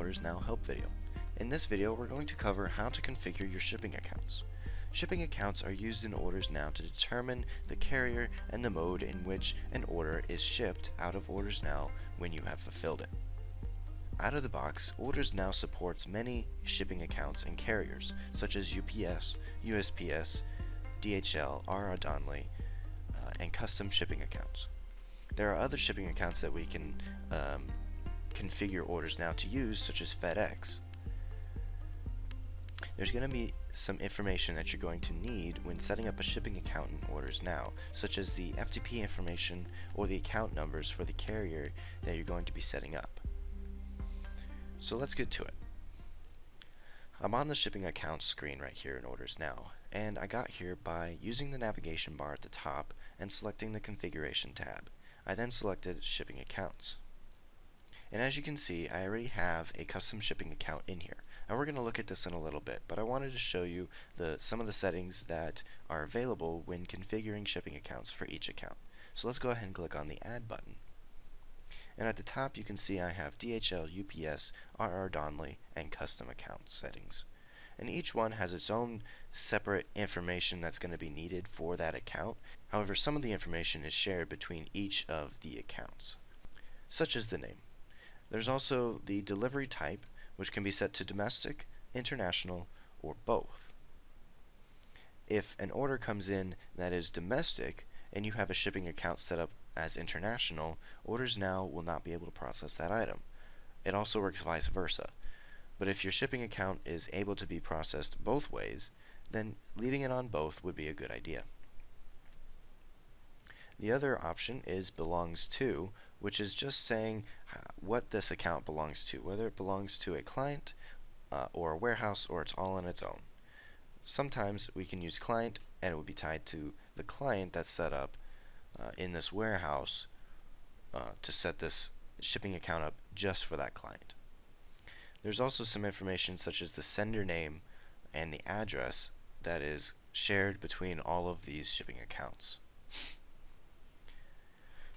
Orders Now help video. In this video, we're going to cover how to configure your shipping accounts. Shipping accounts are used in Orders Now to determine the carrier and the mode in which an order is shipped out of Orders Now when you have fulfilled it. Out of the box, Orders Now supports many shipping accounts and carriers, such as UPS, USPS, DHL, R.R. Donnelley, and custom shipping accounts. There are other shipping accounts that we can configure Orders Now to use, such as FedEx. There's going to be some information that you're going to need when setting up a shipping account in Orders Now, such as the FTP information or the account numbers for the carrier that you're going to be setting up. So let's get to it. I'm on the shipping account screen right here in Orders Now, and I got here by using the navigation bar at the top and selecting the configuration tab. I then selected shipping accounts. And as you can see, I already have a custom shipping account in here. And we're going to look at this in a little bit, but I wanted to show you some of the settings that are available when configuring shipping accounts for each account. So let's go ahead and click on the Add button. And at the top you can see I have DHL, UPS, R.R. Donnelley, and custom account settings. And each one has its own separate information that's going to be needed for that account. However, some of the information is shared between each of the accounts, such as the name. There's also the delivery type, which can be set to domestic, international, or both. If an order comes in that is domestic and you have a shipping account set up as international, Orders Now will not be able to process that item. It also works vice versa. But if your shipping account is able to be processed both ways, then leaving it on both would be a good idea. The other option is belongs to, which is just saying what this account belongs to, whether it belongs to a client or a warehouse, or it's all on its own. Sometimes we can use client and it would be tied to the client that's set up in this warehouse to set this shipping account up just for that client. There's also some information such as the sender name and the address that is shared between all of these shipping accounts.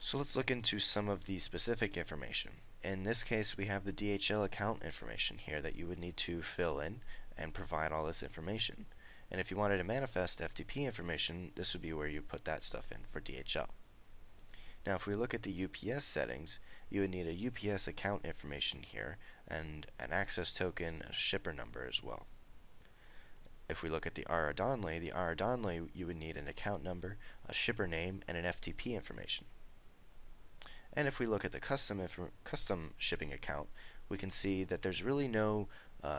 So let's look into some of the specific information. In this case, we have the DHL account information here that you would need to fill in and provide all this information. And if you wanted to manifest FTP information, this would be where you put that stuff in for DHL. Now if we look at the UPS settings, you would need a UPS account information here and an access token, a shipper number as well. If we look at the R.R. Donnelley, you would need an account number, a shipper name, and an FTP information. And if we look at the custom shipping account, we can see that there's really no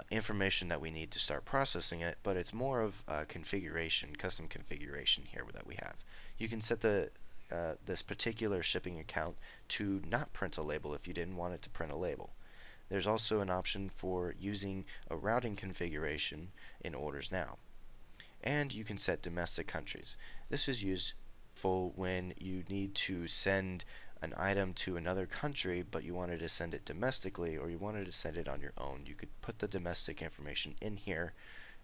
information that we need to start processing it, but it's more of configuration, custom configuration here that we have. You can set this particular shipping account to not print a label if you didn't want it to print a label. There's also an option for using a routing configuration in Orders Now. And you can set domestic countries. This is useful when you need to send an item to another country, but you wanted to send it domestically, or you wanted to send it on your own. You could put the domestic information in here,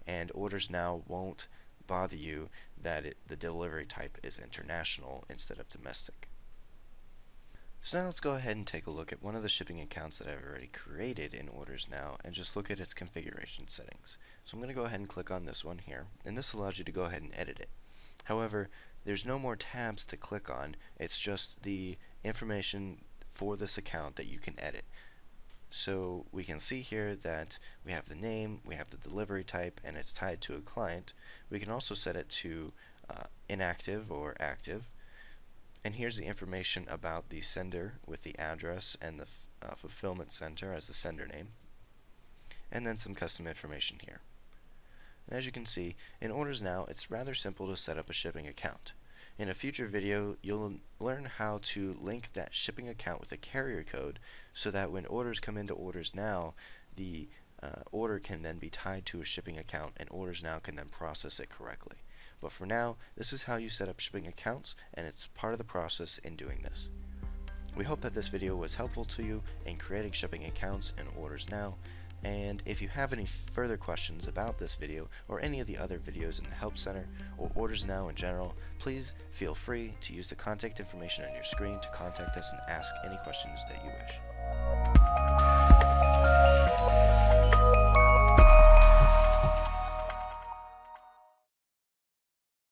and Orders Now won't bother you that the delivery type is international instead of domestic. So now let's go ahead and take a look at one of the shipping accounts that I've already created in Orders Now and just look at its configuration settings. So I'm going to go ahead and click on this one here, and this allows you to go ahead and edit it. However, there's no more tabs to click on, it's just the information for this account that you can edit. So we can see here that we have the name, we have the delivery type, and it's tied to a client. We can also set it to inactive or active. And here's the information about the sender with the address and the fulfillment center as the sender name. And then some custom information here. And as you can see, in Orders Now, it's rather simple to set up a shipping account. In a future video, you'll learn how to link that shipping account with a carrier code so that when orders come into Orders Now, the order can then be tied to a shipping account and Orders Now can then process it correctly. But for now, this is how you set up shipping accounts, and it's part of the process in doing this. We hope that this video was helpful to you in creating shipping accounts in Orders Now. And if you have any further questions about this video or any of the other videos in the Help Center or Orders Now in general, please feel free to use the contact information on your screen to contact us and ask any questions that you wish.